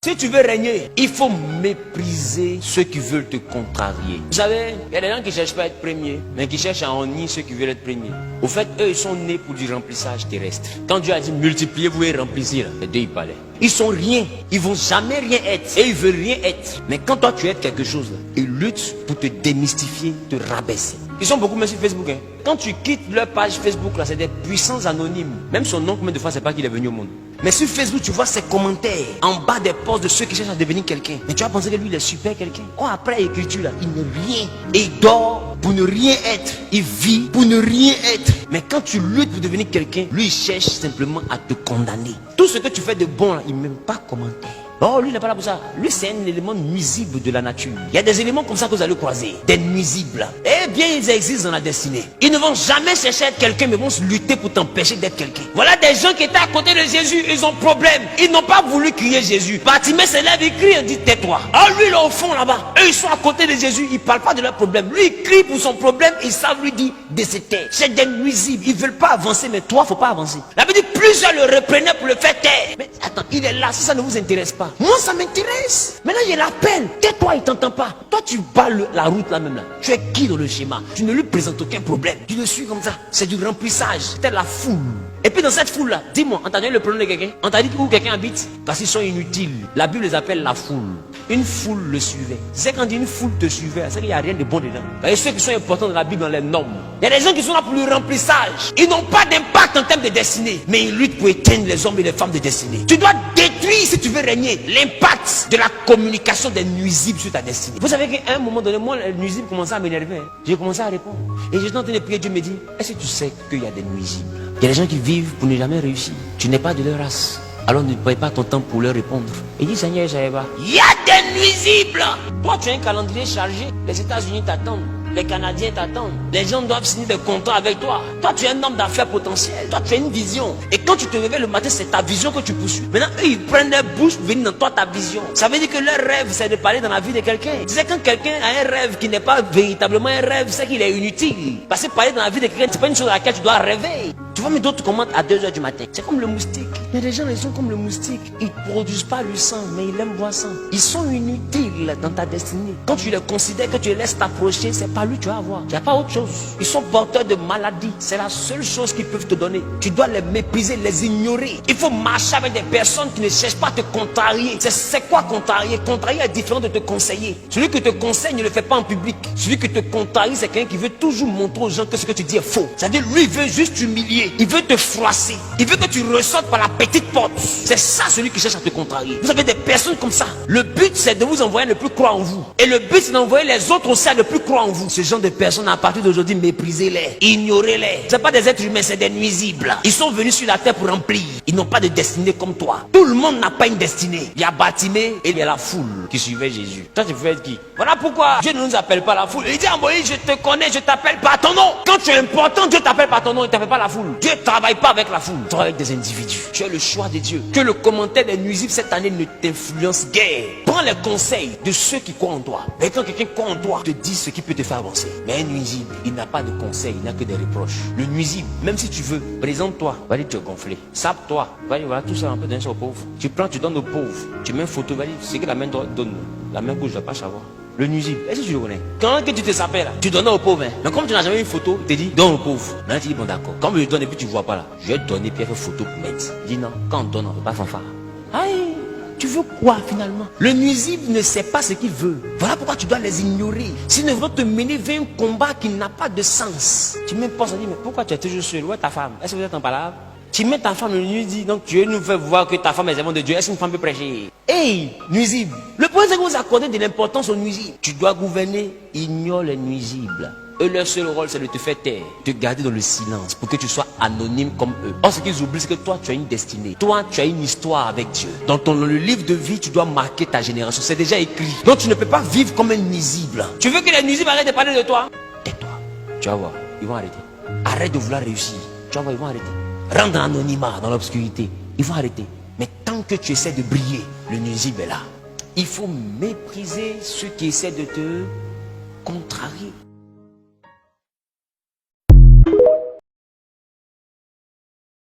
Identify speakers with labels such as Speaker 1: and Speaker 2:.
Speaker 1: Si tu veux régner, il faut mépriser ceux qui veulent te contrarier. Vous savez, il y a des gens qui ne cherchent pas à être premiers, mais qui cherchent à ennuyer ceux qui veulent être premiers. Au fait, eux, ils sont nés pour du remplissage terrestre. Quand Dieu a dit multipliez-vous et remplissez, les deux, ils parlaient. Ils sont rien, ils vont jamais rien être et ils veulent rien être. Mais quand toi tu es quelque chose, là, ils luttent pour te démystifier, te rabaisser. Ils sont beaucoup même sur Facebook. Hein. Quand tu quittes leur page Facebook, là, c'est des puissants anonymes. Même son nom, combien de fois c'est pas qu'il est venu au monde. Mais sur Facebook, tu vois ses commentaires en bas des posts de ceux qui cherchent à devenir quelqu'un. Mais tu vas penser que lui, il est super quelqu'un. Oh, après l'écriture, là, il n'est rien. Et il dort pour ne rien être. Il vit pour ne rien être. Mais quand tu luttes pour devenir quelqu'un, lui, il cherche simplement à te condamner. Tout ce que tu fais de bon, là, il ne met pas commentaire. Oh, lui, il n'est pas là pour ça. Lui, c'est un élément nuisible de la nature. Il y a des éléments comme ça que vous allez croiser. Des nuisibles. Eh bien, ils existent dans la destinée. Ils ne vont jamais chercher à être quelqu'un, mais vont se lutter pour t'empêcher d'être quelqu'un. Voilà des gens qui étaient à côté de Jésus. Ils ont problème. Ils n'ont pas voulu crier Jésus. Bartimée se lève, il crie et dit tais-toi. Oh, lui, là, au fond, là-bas. Eux, ils sont à côté de Jésus. Ils ne parlent pas de leur problème. Lui, il crie pour son problème. Ils savent lui dire de se taire. C'est des nuisibles. Ils ne veulent pas avancer, mais toi, il ne faut pas avancer. La Bible dit plusieurs le reprenaient pour le faire taire. Mais attends, il est là. Si ça ne vous intéresse pas. Moi, ça m'intéresse. Maintenant, il l'appelle. Tais-toi, il ne t'entend pas. Toi, tu bats la route là même là. Tu es qui dans le schéma? Tu ne lui présentes aucun problème. Tu le suis comme ça. C'est du remplissage. C'est la foule. Et puis dans cette foule là, dis-moi, on t'a donné le prénom de quelqu'un? On t'a dit où quelqu'un habite? Parce qu'ils sont inutiles. La Bible les appelle la foule. Une foule le suivait. C'est quand une foule te suivait, c'est qu'il n'y a rien de bon dedans. Et ceux qui sont importants dans la Bible, dans les normes. Il y a des gens qui sont là pour le remplissage. Ils n'ont pas d'impact en termes de destinée. Mais ils luttent pour éteindre les hommes et les femmes de destinée. Tu dois détruire, si tu veux régner, l'impact de la communication des nuisibles sur ta destinée. Vous savez qu'à un moment donné, moi, les nuisibles commençaient à m'énerver. Hein. J'ai commencé à répondre. Et j'étais en train de prier, Dieu me dit, est-ce que tu sais qu'il y a des nuisibles? Il y a des gens qui vivent pour ne jamais réussir. Tu n'es pas de leur race. Alors ne perds pas ton temps pour leur répondre. Et dit Seigneur, je savais pas. Il y a des nuisibles. Toi, tu as un calendrier chargé. Les États-Unis t'attendent. Les Canadiens t'attendent. Les gens doivent signer des contrats avec toi. Toi, tu es un homme d'affaires potentiel. Toi, tu as une vision. Et quand tu te réveilles le matin, c'est ta vision que tu poursuis. Maintenant, eux, ils prennent leur bouche pour venir dans toi, ta vision. Ça veut dire que leur rêve, c'est de parler dans la vie de quelqu'un. Tu sais, quand quelqu'un a un rêve qui n'est pas véritablement un rêve, c'est qu'il est inutile. Parce que parler dans la vie de quelqu'un, c'est pas une chose à laquelle tu dois rêver. Tu vois, mais d'autres commentent à 2 h du matin. C'est comme le moustique. Il y a des gens, ils sont comme le moustique. Ils ne produisent pas le sang, mais ils aiment boire sang. Ils sont inutiles dans ta destinée. Quand tu les considères, que tu les laisses t'approcher, c'est pas lui que tu vas avoir. Il n'y a pas autre chose. Ils sont porteurs de maladies. C'est la seule chose qu'ils peuvent te donner. Tu dois les mépriser, les ignorer. Il faut marcher avec des personnes qui ne cherchent pas à te contrarier. C'est quoi contrarier? Contrarier est différent de te conseiller. Celui qui te conseille ne le fait pas en public. Celui qui te contrarie, c'est quelqu'un qui veut toujours montrer aux gens que ce que tu dis est faux. C'est-à-dire, lui, il veut juste t'humilier. Il veut te froisser. Il veut que tu ressortes par la petite porte. C'est ça celui qui cherche à te contrarier. Vous avez des personnes comme ça. Le but c'est de vous envoyer à ne plus croire en vous. Et le but c'est d'envoyer les autres aussi à ne plus croire en vous. Ce genre de personnes à partir d'aujourd'hui, méprisez-les. Ignorez-les. Ce n'est pas des êtres humains, c'est des nuisibles. Ils sont venus sur la terre pour remplir. Ils n'ont pas de destinée comme toi. Tout le monde n'a pas une destinée. Il y a Bartimée et il y a la foule qui suivait Jésus. Toi tu veux être qui? Voilà pourquoi Dieu ne nous appelle pas la foule. Il dit à Moïse, je te connais, je t'appelle par ton nom. Quand tu es important, Dieu t'appelle par ton nom, il ne t'appelle pas la foule. Dieu ne travaille pas avec la foule, il travaille avec des individus. Tu as le choix de Dieu. Que le commentaire des nuisibles cette année ne t'influence guère. Prends les conseils de ceux qui croient en toi. Et quand quelqu'un croit en toi, te dit ce qui peut te faire avancer. Mais un nuisible, il n'a pas de conseils, il n'a que des reproches. Le nuisible, même si tu veux, présente-toi, va-y te gonfler. Sape-toi, va-y, voilà, tout ça un peu donner ça aux pauvres. Tu prends, tu donnes aux pauvres. Tu mets une photo, va-y, c'est que la main droite donne. La main gauche ne doit pas savoir. Le nuisible, est-ce que tu le connais? Quand que tu te sapais là, tu donnes aux pauvres. Hein. Mais comme tu n'as jamais eu une photo, tu te dis donne aux pauvres. Maintenant tu dis bon d'accord. Quand je lui donne et puis tu ne vois pas là, je vais te donner puis elle fait photo pour mettre. Dis non, quand on donne, on ne fait pas fanfare. Aïe, tu veux quoi finalement? Le nuisible ne sait pas ce qu'il veut. Voilà pourquoi tu dois les ignorer. Sinon ils vont te mener vers un combat qui n'a pas de sens. Tu me penses à dire mais pourquoi tu es toujours seul? Où est ta femme? Est-ce que vous êtes en palabre? Tu mets ta femme, le nuisible, donc Dieu nous fait voir que ta femme est servante de Dieu. Est-ce qu'une femme peut prêcher? Hey, nuisible. Le point c'est que vous accordez de l'importance aux nuisibles. Tu dois gouverner, ignore les nuisibles. Eux, leur seul rôle, c'est de te faire taire, te garder dans le silence pour que tu sois anonyme comme eux. Or, ce qu'ils oublient, c'est que toi, tu as une destinée. Toi, tu as une histoire avec Dieu. Dans le livre de vie, tu dois marquer ta génération. C'est déjà écrit. Donc, tu ne peux pas vivre comme un nuisible. Tu veux que les nuisibles arrêtent de parler de toi? Tais-toi. Tu vas voir, ils vont arrêter. Arrête de vouloir réussir. Tu vas voir, ils vont arrêter. Rentre dans l'anonymat, dans l'obscurité. Ils vont arrêter. Mais tant que tu essaies de briller, le nuisible est là. Il faut mépriser ceux qui essaient de te contrarier.